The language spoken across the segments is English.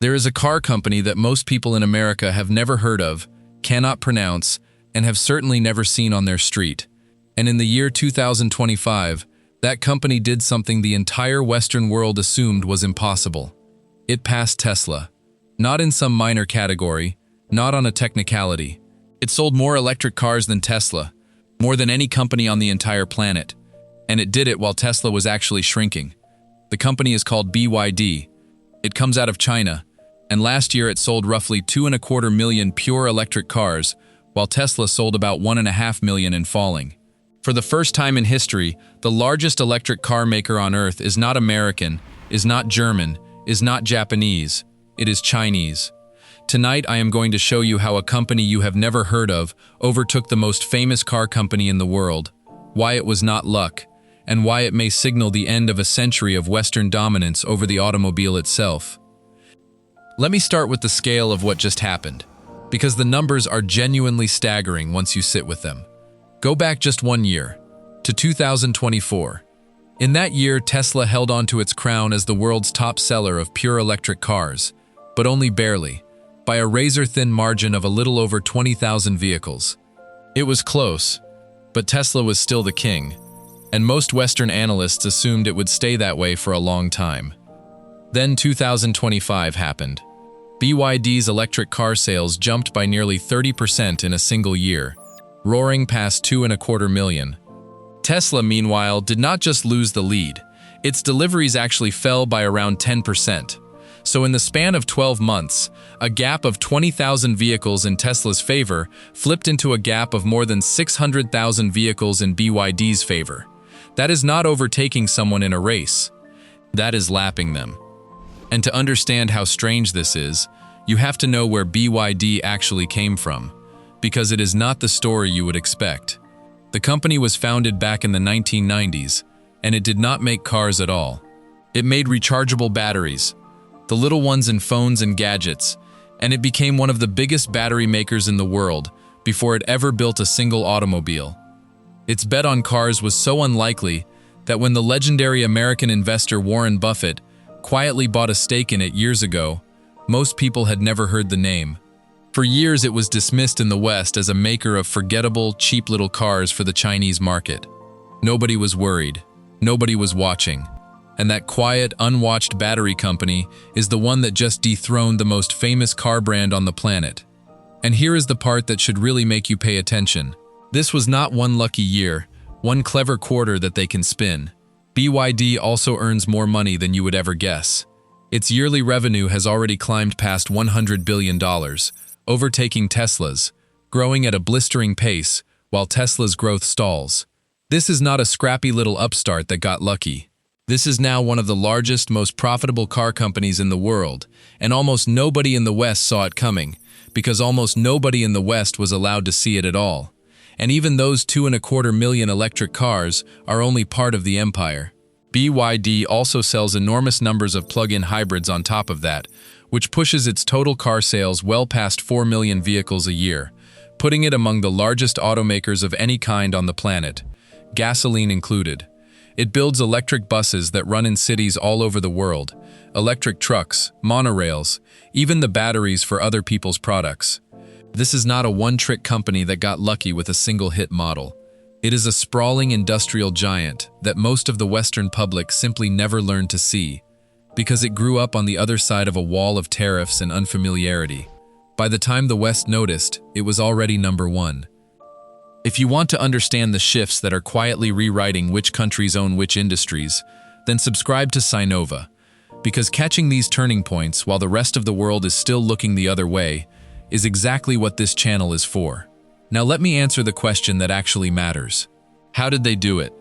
There is a car company that most people in America have never heard of, cannot pronounce, and have certainly never seen on their street. And in the year 2025, that company did something the entire Western world assumed was impossible. It passed Tesla. Not in some minor category, not on a technicality. It sold more electric cars than Tesla, more than any company on the entire planet. And it did it while Tesla was actually shrinking. The company is called BYD. It comes out of China, and last year it sold roughly 2.25 million pure electric cars, while Tesla sold about 1.5 million and falling. For the first time in history, the largest electric car maker on Earth is not American, is not German, is not Japanese, it is Chinese. Tonight I am going to show you how a company you have never heard of overtook the most famous car company in the world, why it was not luck, and why it may signal the end of a century of Western dominance over the automobile itself. Let me start with the scale of what just happened, because the numbers are genuinely staggering once you sit with them. Go back just 1 year, to 2024. In that year, Tesla held on to its crown as the world's top seller of pure electric cars, but only barely, by a razor-thin margin of a little over 20,000 vehicles. It was close, but Tesla was still the king, and most Western analysts assumed it would stay that way for a long time. Then 2025 happened. BYD's electric car sales jumped by nearly 30% in a single year, roaring past 2.25 million. Tesla, meanwhile, did not just lose the lead. Its deliveries actually fell by around 10%. So in the span of 12 months, a gap of 20,000 vehicles in Tesla's favor flipped into a gap of more than 600,000 vehicles in BYD's favor. That is not overtaking someone in a race. That is lapping them. And to understand how strange this is, you have to know where BYD actually came from, because it is not the story you would expect. The company was founded back in the 1990s, and it did not make cars at all. It made rechargeable batteries, the little ones in phones and gadgets, and it became one of the biggest battery makers in the world before it ever built a single automobile. Its bet on cars was so unlikely that when the legendary American investor Warren Buffett quietly bought a stake in it years ago, most people had never heard the name. For years it was dismissed in the West as a maker of forgettable, cheap little cars for the Chinese market. Nobody was worried. Nobody was watching. And that quiet, unwatched battery company is the one that just dethroned the most famous car brand on the planet. And here is the part that should really make you pay attention. This was not one lucky year, one clever quarter that they can spin. BYD also earns more money than you would ever guess. Its yearly revenue has already climbed past $100 billion, overtaking Tesla's, growing at a blistering pace while Tesla's growth stalls. This is not a scrappy little upstart that got lucky. This is now one of the largest, most profitable car companies in the world, and almost nobody in the West saw it coming, because almost nobody in the West was allowed to see it at all. And even those 2.25 million electric cars are only part of the empire. BYD also sells enormous numbers of plug-in hybrids on top of that, which pushes its total car sales well past 4 million vehicles a year, putting it among the largest automakers of any kind on the planet, gasoline included. It builds electric buses that run in cities all over the world, electric trucks, monorails, even the batteries for other people's products. This is not a one-trick company that got lucky with a single hit model. It is a sprawling industrial giant that most of the Western public simply never learned to see, because it grew up on the other side of a wall of tariffs and unfamiliarity. By the time the West noticed, it was already number one. If you want to understand the shifts that are quietly rewriting which countries own which industries, then subscribe to Sinova, because catching these turning points while the rest of the world is still looking the other way is exactly what this channel is for. Now let me answer the question that actually matters. How did they do it?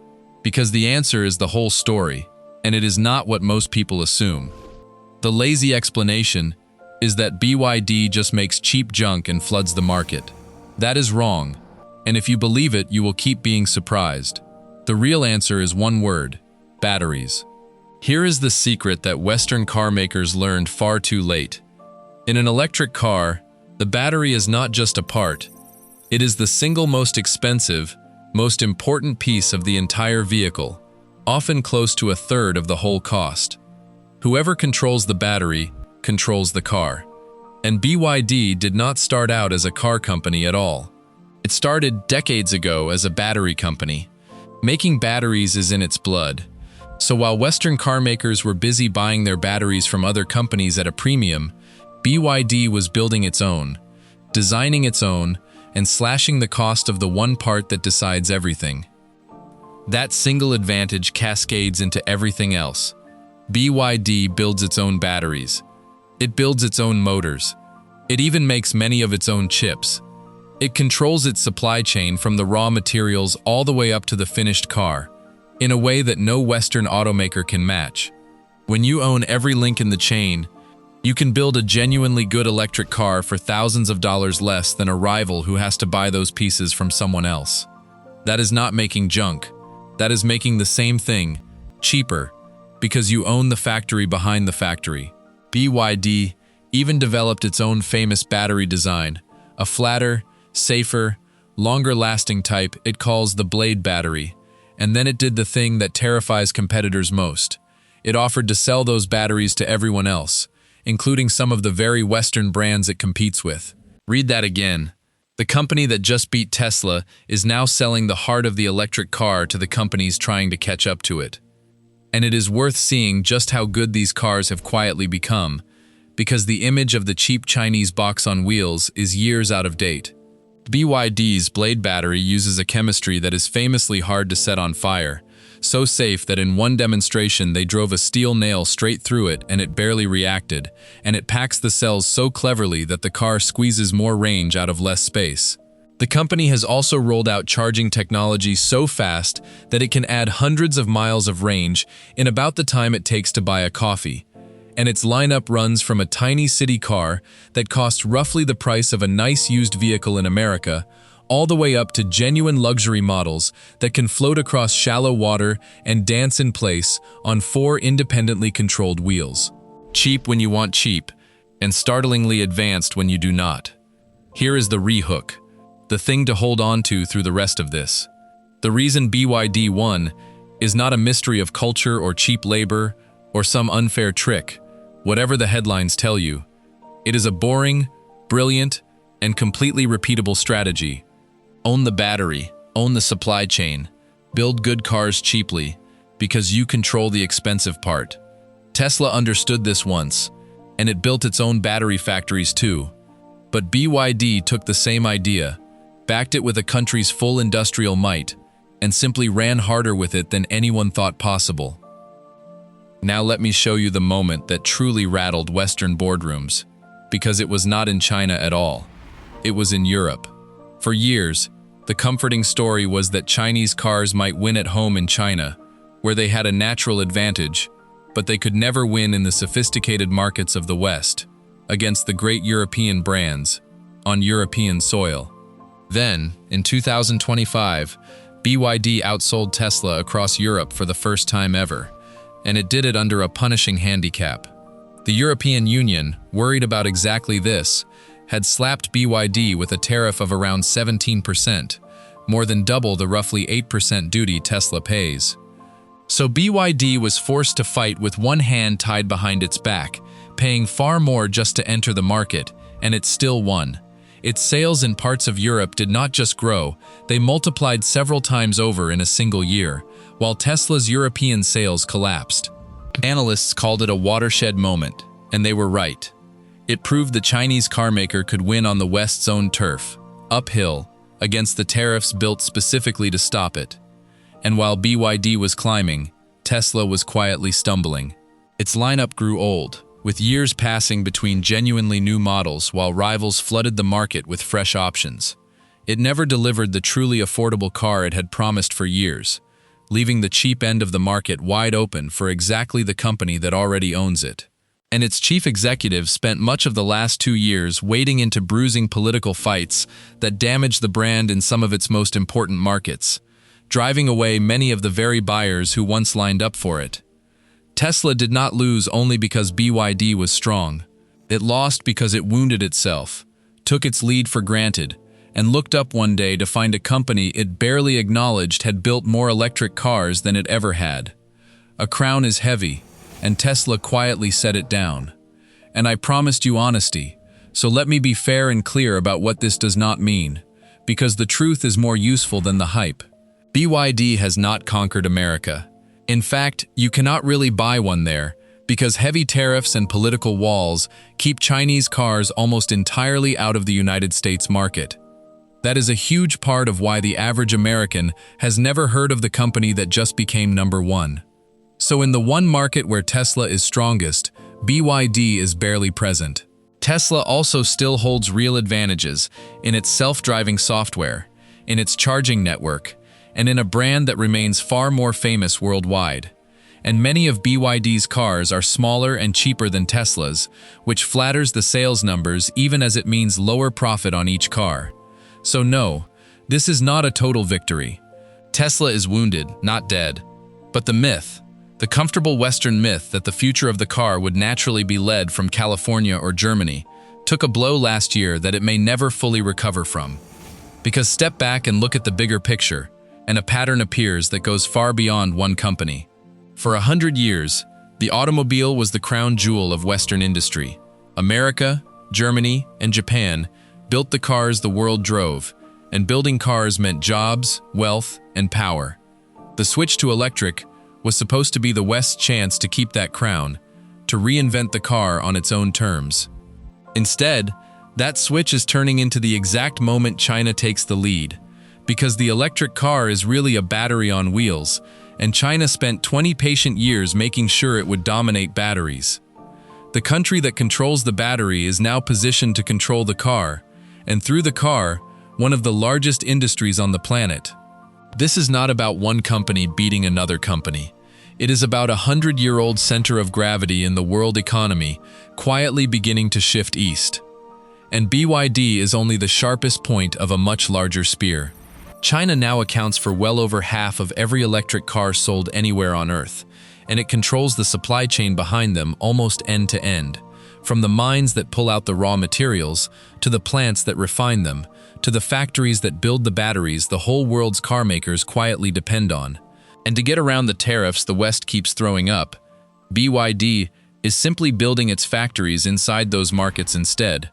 Because the answer is the whole story, and it is not what most people assume. The lazy explanation is that BYD just makes cheap junk and floods the market. That is wrong, and if you believe it, you will keep being surprised. The real answer is one word: batteries. Here is the secret that Western car makers learned far too late. In an electric car, the battery is not just a part. It is the single most expensive, most important piece of the entire vehicle, often close to a third of the whole cost. Whoever controls the battery controls the car. And BYD did not start out as a car company at all. It started decades ago as a battery company. Making batteries is in its blood. So while Western car makers were busy buying their batteries from other companies at a premium, BYD was building its own, designing its own, and slashing the cost of the one part that decides everything. That single advantage cascades into everything else. BYD builds its own batteries. It builds its own motors. It even makes many of its own chips. It controls its supply chain from the raw materials all the way up to the finished car, in a way that no Western automaker can match. When you own every link in the chain, you can build a genuinely good electric car for thousands of dollars less than a rival who has to buy those pieces from someone else. That is not making junk. That is making the same thing, cheaper, because you own the factory behind the factory. BYD even developed its own famous battery design, a flatter, safer, longer-lasting type it calls the Blade battery. And then it did the thing that terrifies competitors most. It offered to sell those batteries to everyone else, including some of the very Western brands it competes with. Read that again. The company that just beat Tesla is now selling the heart of the electric car to the companies trying to catch up to it. And it is worth seeing just how good these cars have quietly become, because the image of the cheap Chinese box on wheels is years out of date. BYD's Blade battery uses a chemistry that is famously hard to set on fire, so safe that in one demonstration they drove a steel nail straight through it and it barely reacted, and it packs the cells so cleverly that the car squeezes more range out of less space. The company has also rolled out charging technology so fast that it can add hundreds of miles of range in about the time it takes to buy a coffee. And its lineup runs from a tiny city car that costs roughly the price of a nice used vehicle in America, all the way up to genuine luxury models that can float across shallow water and dance in place on 4 independently controlled wheels. Cheap when you want cheap, and startlingly advanced when you do not. Here is the re-hook, the thing to hold on to through the rest of this. The reason BYD won is not a mystery of culture or cheap labor or some unfair trick, whatever the headlines tell you. It is a boring, brilliant, and completely repeatable strategy. Own the battery, own the supply chain, build good cars cheaply, because you control the expensive part. Tesla understood this once, and it built its own battery factories too. But BYD took the same idea, backed it with a country's full industrial might, and simply ran harder with it than anyone thought possible. Now let me show you the moment that truly rattled Western boardrooms, because it was not in China at all. It was in Europe. For years, the comforting story was that Chinese cars might win at home in China, where they had a natural advantage, but they could never win in the sophisticated markets of the West, against the great European brands, on European soil. Then, in 2025, BYD outsold Tesla across Europe for the first time ever, and it did it under a punishing handicap. The European Union, worried about exactly this, had slapped BYD with a tariff of around 17%, more than double the roughly 8% duty Tesla pays. So BYD was forced to fight with one hand tied behind its back, paying far more just to enter the market, and it still won. Its sales in parts of Europe did not just grow, they multiplied several times over in a single year, while Tesla's European sales collapsed. Analysts called it a watershed moment, and they were right. It proved the Chinese carmaker could win on the West's own turf, uphill, against the tariffs built specifically to stop it. And while BYD was climbing, Tesla was quietly stumbling. Its lineup grew old, with years passing between genuinely new models while rivals flooded the market with fresh options. It never delivered the truly affordable car it had promised for years, leaving the cheap end of the market wide open for exactly the company that already owns it. And its chief executive spent much of the last 2 years wading into bruising political fights that damaged the brand in some of its most important markets, driving away many of the very buyers who once lined up for it. Tesla did not lose only because BYD was strong. It lost because it wounded itself, took its lead for granted, and looked up one day to find a company it barely acknowledged had built more electric cars than it ever had. A crown is heavy, and Tesla quietly set it down. and I promised you honesty. So let me be fair and clear about what this does not mean, because the truth is more useful than the hype. BYD has not conquered America. In fact, you cannot really buy one there, because heavy tariffs and political walls keep Chinese cars almost entirely out of the United States market. That is a huge part of why the average American has never heard of the company that just became number one. So in the one market where Tesla is strongest, BYD is barely present. Tesla also still holds real advantages in its self-driving software, in its charging network, and in a brand that remains far more famous worldwide. And many of BYD's cars are smaller and cheaper than Tesla's, which flatters the sales numbers even as it means lower profit on each car. So no, this is not a total victory. Tesla is wounded, not dead. But the myth, the comfortable Western myth that the future of the car would naturally be led from California or Germany, took a blow last year that it may never fully recover from. Because step back and look at the bigger picture, and a pattern appears that goes far beyond one company. For 100 years, the automobile was the crown jewel of Western industry. America, Germany, and Japan built the cars the world drove, and building cars meant jobs, wealth, and power. The switch to electric was supposed to be the West's chance to keep that crown, to reinvent the car on its own terms. Instead, that switch is turning into the exact moment China takes the lead, because the electric car is really a battery on wheels, and China spent 20 patient years making sure it would dominate batteries. The country that controls the battery is now positioned to control the car, and through the car, one of the largest industries on the planet. This is not about one company beating another company. It is about a 100-year-old center of gravity in the world economy quietly beginning to shift east. And BYD is only the sharpest point of a much larger spear. China now accounts for well over half of every electric car sold anywhere on Earth, and it controls the supply chain behind them almost end to end. From the mines that pull out the raw materials, to the plants that refine them, to the factories that build the batteries the whole world's car makers quietly depend on. And to get around the tariffs the West keeps throwing up, BYD is simply building its factories inside those markets instead,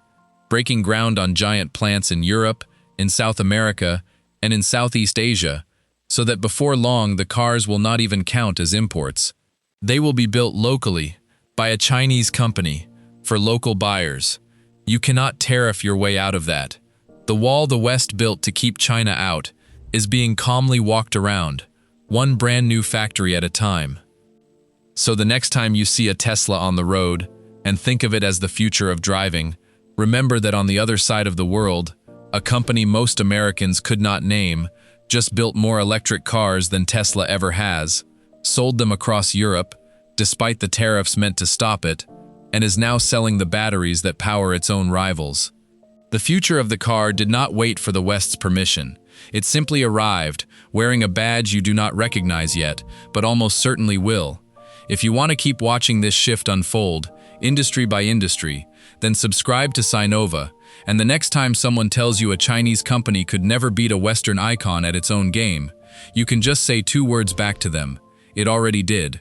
breaking ground on giant plants in Europe, in South America, and in Southeast Asia, so that before long the cars will not even count as imports. They will be built locally, by a Chinese company, for local buyers. You cannot tariff your way out of that. The wall the West built to keep China out is being calmly walked around, one brand new factory at a time. So the next time you see a Tesla on the road, and think of it as the future of driving, remember that on the other side of the world, a company most Americans could not name just built more electric cars than Tesla ever has, sold them across Europe, despite the tariffs meant to stop it, and is now selling the batteries that power its own rivals. The future of the car did not wait for the West's permission. It simply arrived, wearing a badge you do not recognize yet, but almost certainly will. If you want to keep watching this shift unfold, industry by industry, then subscribe to Sinova, and the next time someone tells you a Chinese company could never beat a Western icon at its own game, you can just say 2 words back to them: it already did.